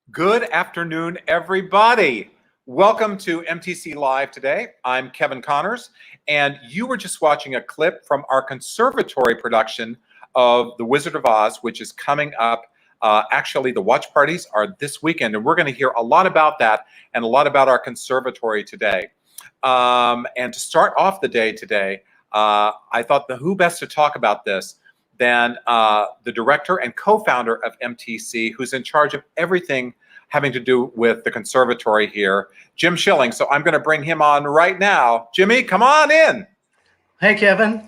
Good afternoon, everybody. Welcome to MTC Live today. I'm Kevin Connors, and you were just watching a clip from our conservatory production of The Wizard of Oz, which is coming up. Actually, the watch parties are this weekend, and we're going to hear a lot about that and a lot about our conservatory today. And to start off the day today, I thought who best to talk about this than the director and co-founder of MTC, who's in charge of everything having to do with the conservatory here, Jim Schilling. So I'm going to bring him on right now. Jimmy, come on in. Hey, Kevin.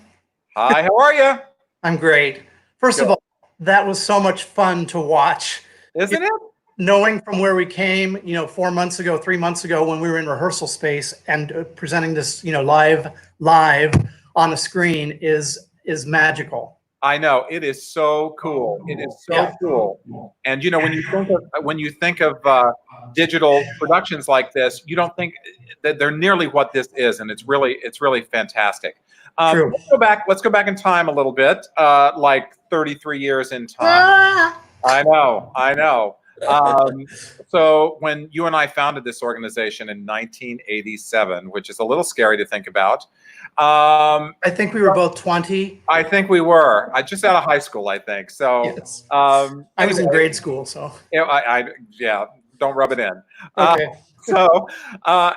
Hi, how are you? I'm great. First of all, that was so much fun to watch. Isn't it? Knowing from where we came, 4 months ago, 3 months ago, when we were in rehearsal space and presenting this, live on a screen is magical. I know, it is so cool. It is so cool. And when you think of digital productions like this, you don't think that they're nearly what this is, and it's really fantastic. True. Let's go back in time a little bit, like 33 years in time. I know. So when you and I founded this organization in 1987, which is a little scary to think about. I think we were both 20. I think we were. I just out of high school, I think. So yes. I was in grade school, so yeah, don't rub it in. Okay.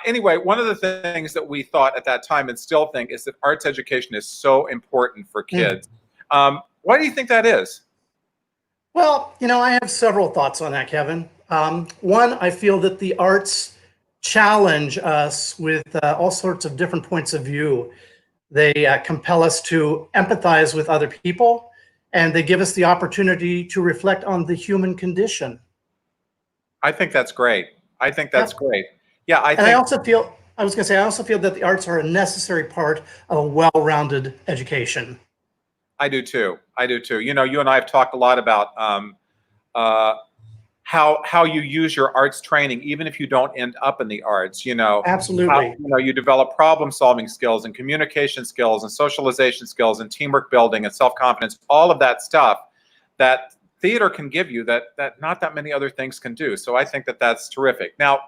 Anyway, one of the things that we thought at that time and still think is that arts education is so important for kids. Why do you think that is? Well, I have several thoughts on that, Kevin. One, I feel that the arts challenge us with all sorts of different points of view. They compel us to empathize with other people, and they give us the opportunity to reflect on the human condition. I think that's great. I think that's great. Yeah, I also feel that the arts are a necessary part of a well-rounded education. I do too. You and I have talked a lot about how you use your arts training, even if you don't end up in the arts. Absolutely. You develop problem-solving skills and communication skills and socialization skills and teamwork building and self-confidence. All of that stuff that theater can give you that not that many other things can do. So I think that that's terrific. Now,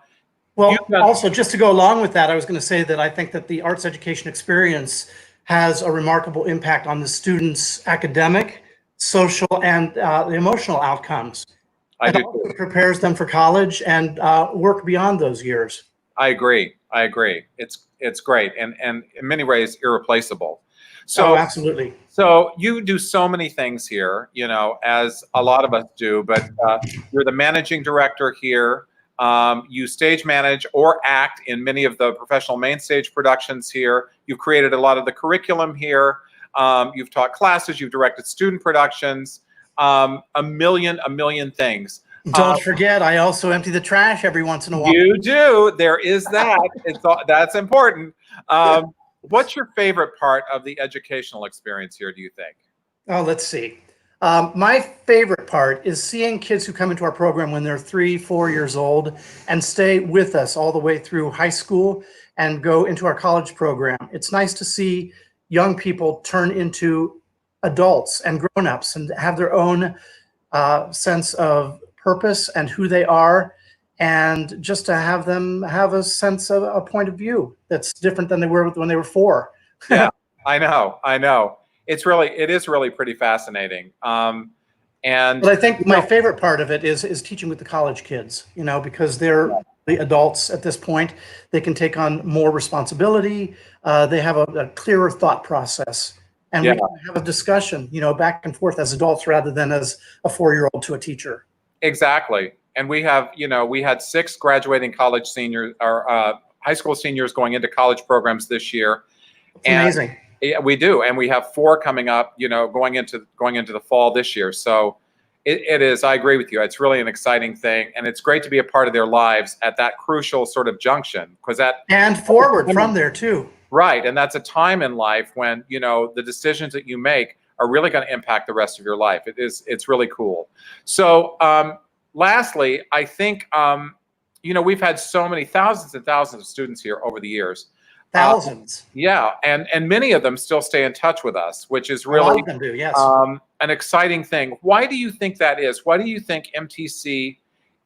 well, also just to go along with that, I was going to say that I think that the arts education experience has a remarkable impact on the students' academic, social, and the emotional outcomes. It also prepares them for college and work beyond those years. I agree. It's great and in many ways irreplaceable. So absolutely. So you do so many things here, as a lot of us do, but you're the managing director here. You stage manage or act in many of the professional main stage productions here. You've created a lot of the curriculum here. You've taught classes, you've directed student productions, a million things. Don't forget, I also empty the trash every once in a while. You do. There is that. That's important. What's your favorite part of the educational experience here, do you think? Oh, let's see. My favorite part is seeing kids who come into our program when they're 3, 4 years old and stay with us all the way through high school and go into our college program. It's nice to see young people turn into adults and grown-ups and have their own sense of purpose and who they are, and just to have them have a sense of a point of view that's different than they were when they were 4. Yeah, I know. It is really pretty fascinating. But I think my favorite part of it is teaching with the college kids, because they're the adults at this point. They can take on more responsibility. They have a clearer thought process. And we can have a discussion, back and forth as adults rather than as a 4-year-old to a teacher. Exactly. And we have, we had 6 graduating college seniors or high school seniors going into college programs this year. It's amazing. Yeah, we do, and we have 4 coming up. Going into the fall this year. So it is. I agree with you. It's really an exciting thing, and it's great to be a part of their lives at that crucial sort of junction, because and forward from there too. Right, and that's a time in life when the decisions that you make are really going to impact the rest of your life. It's really cool. So lastly, I think we've had so many thousands and thousands of students here over the years. Thousands. Yeah, and many of them still stay in touch with us, which is really a lot of them do, yes. An exciting thing. Why do you think that is? Why do you think MTC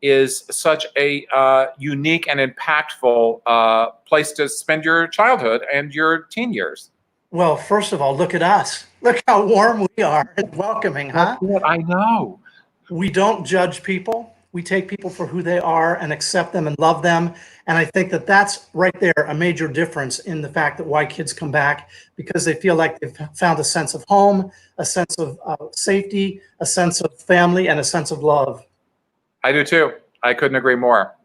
is such a unique and impactful place to spend your childhood and your teen years. Well, first of all, look at us. Look how warm we are and welcoming, huh? That's what I know. We don't judge people. We take people for who they are and accept them and love them. And I think that that's right there a major difference in the fact that why kids come back, because they feel like they've found a sense of home, a sense of safety, a sense of family, and a sense of love. I do too. I couldn't agree more.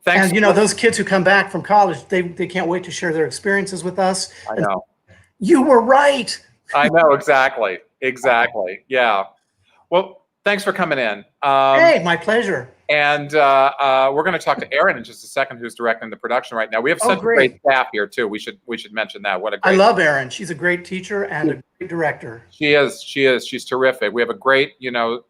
Thanks. And you know, those kids who come back from college, they can't wait to share their experiences with us. I know. You were right. I know, exactly. Exactly. Yeah. Well, thanks for coming in. Hey, my pleasure. And we're going to talk to Erin in just a second, who's directing the production right now. We have such a great staff here too. We should mention that. What a great. I love Erin. She's a great teacher and a great director. She is. She is. She's terrific. We have a great,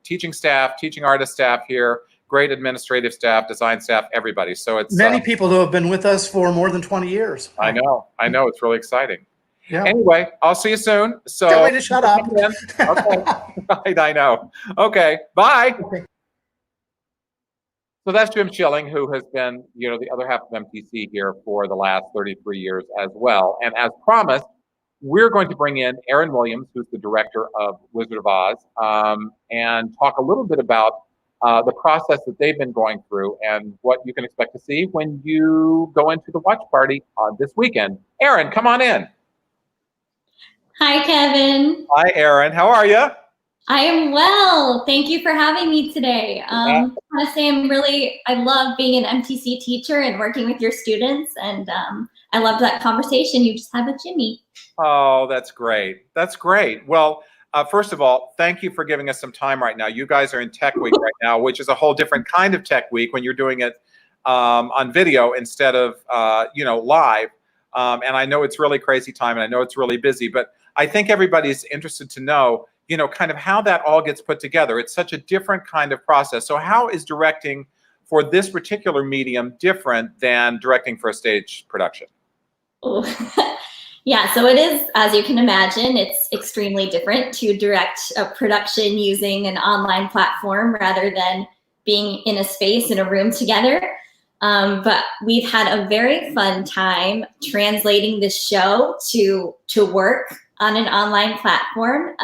teaching staff, teaching artist staff here. Great administrative staff, design staff, everybody. So it's many people who have been with us for more than 20 years. I know. It's really exciting. Yeah. Anyway, I'll see you soon. So tell me to shut up. Okay. Right, I know. Okay. Bye. Okay. So that's Jim Schilling, who has been, the other half of MTC here for the last 33 years as well. And as promised, we're going to bring in Erin Williams, who's the director of Wizard of Oz, and talk a little bit about the process that they've been going through and what you can expect to see when you go into the watch party this weekend. Erin, come on in. Hi, Kevin. Hi, Erin. How are you? I am well. Thank you for having me today. I want to say I love being an MTC teacher and working with your students, and I loved that conversation you just had with Jimmy. Oh, that's great. That's great. Well, first of all, thank you for giving us some time right now. You guys are in Tech Week right now, which is a whole different kind of Tech Week when you're doing it on video instead of, live. And I know it's really crazy time, and I know it's really busy, but I think everybody's interested to know, kind of how that all gets put together. It's such a different kind of process. So how is directing for this particular medium different than directing for a stage production? Yeah, so it is, as you can imagine, it's extremely different to direct a production using an online platform rather than being in a space, in a room together. But we've had a very fun time translating this show to work on an online platform.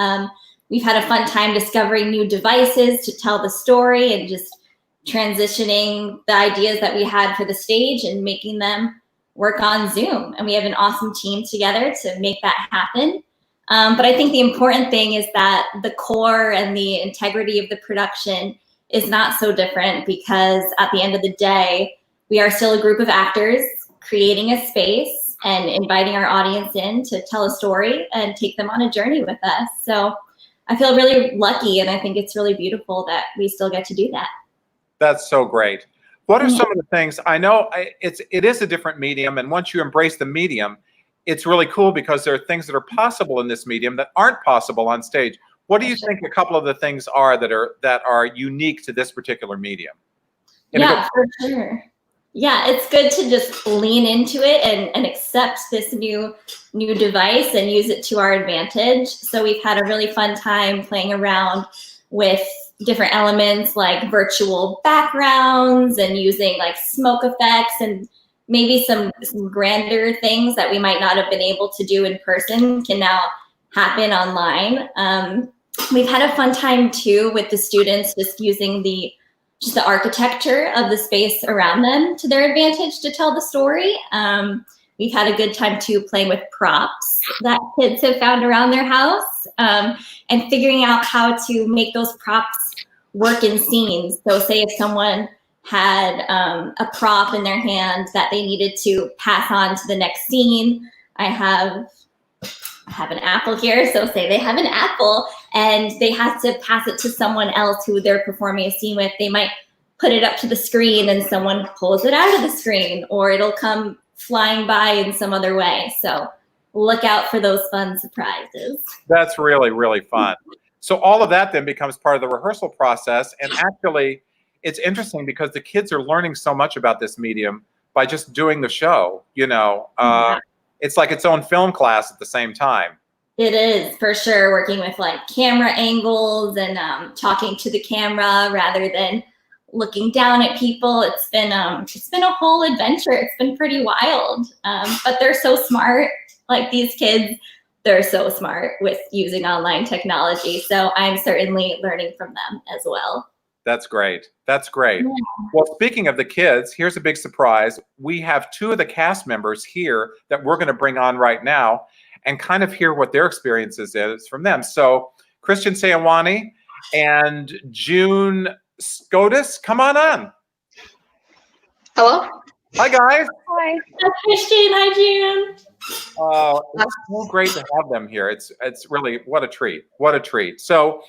We've had a fun time discovering new devices to tell the story and just transitioning the ideas that we had for the stage and making them work on Zoom. And we have an awesome team together to make that happen. But I think the important thing is that the core and the integrity of the production is not so different, because at the end of the day, we are still a group of actors creating a space and inviting our audience in to tell a story and take them on a journey with us. So I feel really lucky, and I think it's really beautiful that we still get to do that. That's so great. What are some of the things? I know it is a different medium, and once you embrace the medium, it's really cool because there are things that are possible in this medium that aren't possible on stage. What do you think a couple of the things are that are unique to this particular medium? Yeah, for sure. Yeah, it's good to just lean into it and accept this new device and use it to our advantage. So we've had a really fun time playing around with different elements like virtual backgrounds and using like smoke effects and maybe some grander things that we might not have been able to do in person can now happen online. We've had a fun time too with the students just using the architecture of the space around them to their advantage to tell the story. We've had a good time too playing with props that kids have found around their house and figuring out how to make those props work in scenes. So say if someone had a prop in their hand that they needed to pass on to the next scene. I have an apple here, so say they have an apple and they have to pass it to someone else who they're performing a scene with. They might put it up to the screen and someone pulls it out of the screen, or it'll come flying by in some other way. So look out for those fun surprises. That's really, really fun. So all of that then becomes part of the rehearsal process. And actually, it's interesting because the kids are learning so much about this medium by just doing the show, It's like its own film class at the same time. It is, for sure, working with like camera angles and talking to the camera rather than looking down at people. It's been a whole adventure. It's been pretty wild, but they're so smart. Like these kids, they're so smart with using online technology. So I'm certainly learning from them as well. That's great. That's great. Yeah. Well, speaking of the kids, here's a big surprise. We have two of the cast members here that we're going to bring on right now and kind of hear what their experiences is from them. So Christian Sayawani and June Scotus, come on. Hello. Hi, guys. Hi. Hi, Christian. Hi, June. It's so great to have them here. It's really, what a treat. What a treat. So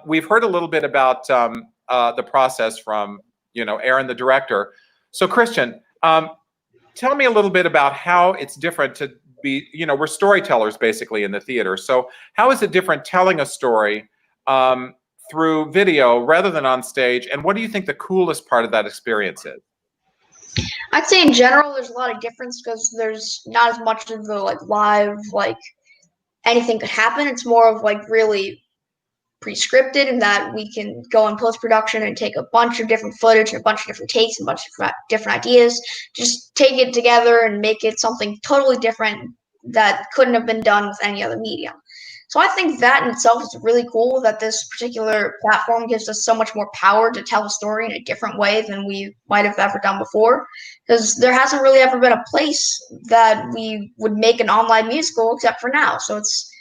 we've heard a little bit about the process from, Aaron, the director. So Christian, tell me a little bit about how it's different to be, we're storytellers basically in the theater. So how is it different telling a story through video rather than on stage? And what do you think the coolest part of that experience is? I'd say in general, there's a lot of difference because there's not as much of the live, anything could happen. It's more of really pre-scripted, in that we can go in post-production and take a bunch of different footage, and a bunch of different takes, and a bunch of different ideas, just take it together and make it something totally different that couldn't have been done with any other medium. So I think that in itself is really cool, that this particular platform gives us so much more power to tell a story in a different way than we might have ever done before. Because there hasn't really ever been a place that we would make an online musical except for now. So it's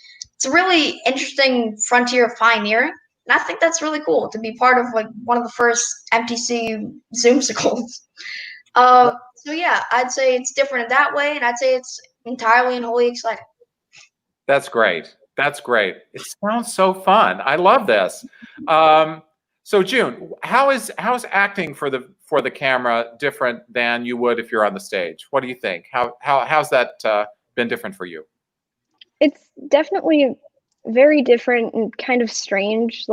a really interesting frontier of pioneering. And I think that's really cool to be part of one of the first MTC Zoomsicles. So yeah, I'd say it's different in that way, and I'd say it's entirely and wholly exciting. That's great. That's great. It sounds so fun. I love this. So June, how is acting for the camera different than you would if you're on the stage? What do you think? How's that been different for you? It's definitely very different and kind of strange.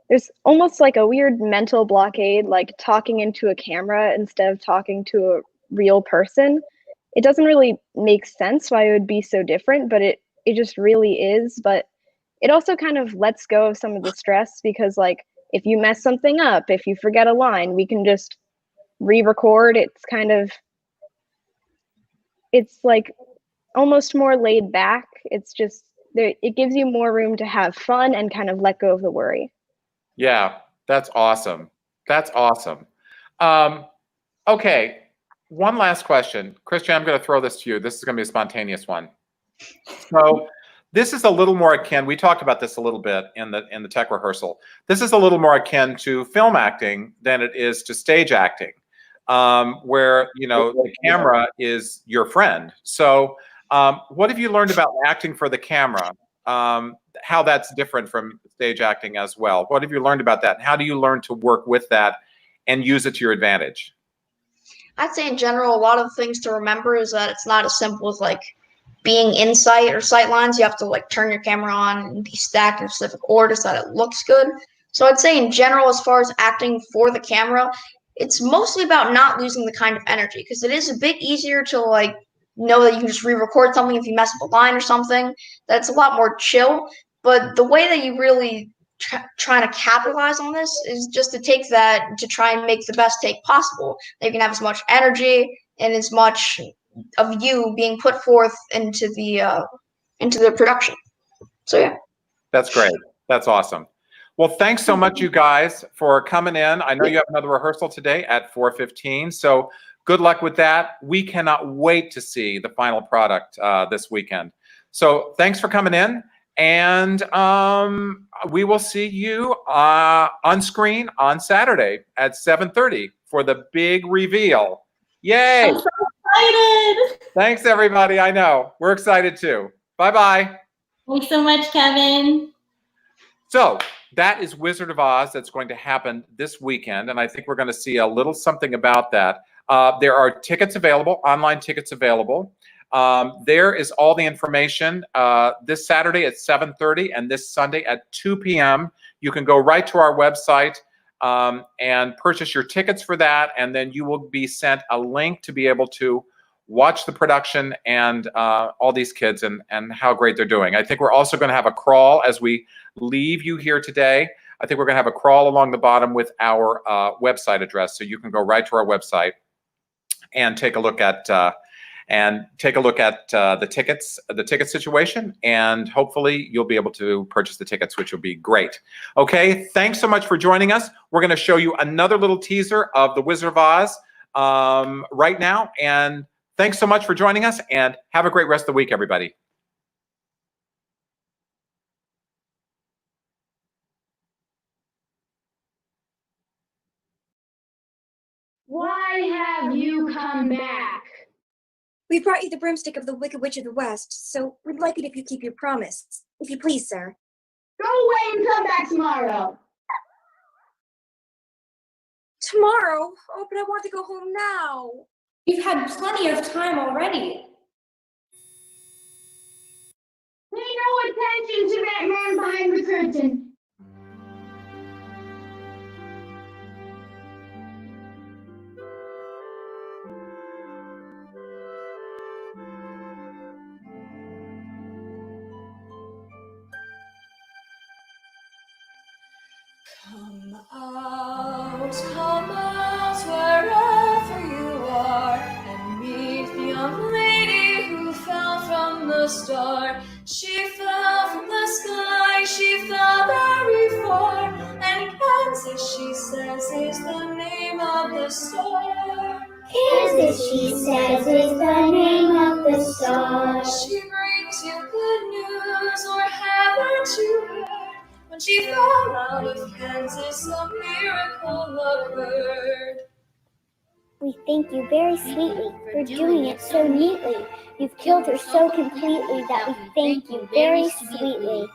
There's almost a weird mental blockade, talking into a camera instead of talking to a real person. It doesn't really make sense why it would be so different, but it just really is. But it also kind of lets go of some of the stress, because if you mess something up, if you forget a line, we can just re-record. It's almost more laid back. It's just it gives you more room to have fun and kind of let go of the worry. Yeah, that's awesome. That's awesome. Okay, one last question. Christian, I'm going to throw this to you. This is going to be a spontaneous one. So this is a little more akin, we talked about this a little bit in the tech rehearsal. This is a little more akin to film acting than it is to stage acting, where the camera is your friend. So what have you learned about acting for the camera? How that's different from stage acting as well? What have you learned about that? How do you learn to work with that and use it to your advantage? I'd say in general, a lot of things to remember is that it's not as simple as being in sight or sight lines. You have to turn your camera on and be stacked in a specific order so that it looks good. So I'd say in general, as far as acting for the camera, it's mostly about not losing the kind of energy, because it is a bit easier to know that you can just re-record something if you mess up a line or something. That's a lot more chill. But the way that you really trying to capitalize on this is just to take that to try and make the best take possible. That you can have as much energy and as much of you being put forth into the production. So yeah. That's great. That's awesome. Well, thanks so much, you guys, for coming in. I know you have another rehearsal today at 4:15, so good luck with that. We cannot wait to see the final product this weekend. So thanks for coming in, and we will see you on screen on Saturday at 7:30 for the big reveal. Yay! I'm so excited. Thanks, everybody. I know. We're excited too. Bye-bye. Thanks so much, Kevin. So that is Wizard of Oz that's going to happen this weekend, and I think we're going to see a little something about that. There are tickets available, online tickets available. There is all the information this Saturday at 7:30 and this Sunday at 2 p.m. You can go right to our website and purchase your tickets for that, and then you will be sent a link to be able to watch the production and all these kids and how great they're doing. I think we're also going to have a crawl as we leave you here today. I think we're going to have a crawl along the bottom with our website address, so you can go right to our website and take a look at the ticket situation, and hopefully you'll be able to purchase the tickets, which will be great. Okay, thanks so much for joining us. We're going to show you another little teaser of The Wizard of Oz right now, and thanks so much for joining us, and have a great rest of the week, everybody. Why have you come back? We brought you the broomstick of the Wicked Witch of the West, so we'd like it if you keep your promise. If you please, sir. Go away and come back tomorrow. Tomorrow? Oh, but I want to go home now. You've had plenty of time already. Pay no attention to that man behind the curtain. Come out wherever you are, and meet the young lady who fell from the star. She fell from the sky, she fell very far, and Kansas, she says, is the name of the star. Kansas, she says, is the name of the star. She brings you good news, or haven't you heard? When she fell out of Kansas, a miracle occurred. We thank you very sweetly for doing it so neatly. You've killed her so completely that we thank you very sweetly.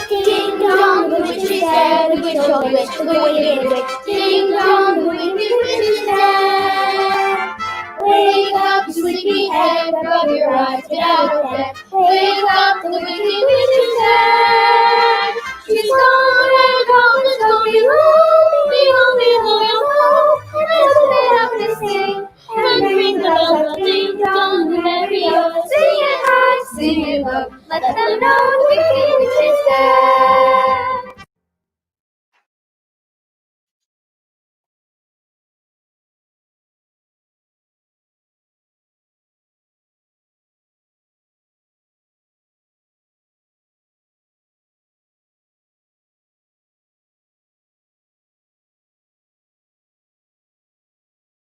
Ding dong, the witch is dead, the witch, oh the witch, the wicked witch. Ding dong, the wicked witch is dead. Wake up, sleepy head, rub your eyes, get out of bed. Wake up, the wicked witch is dead. She's gone and gone, it's gonna be long, and let's get up and sing, and ring the bells of ding dong, and every other sing it high, sing it low, let them know the wicked witch is dead.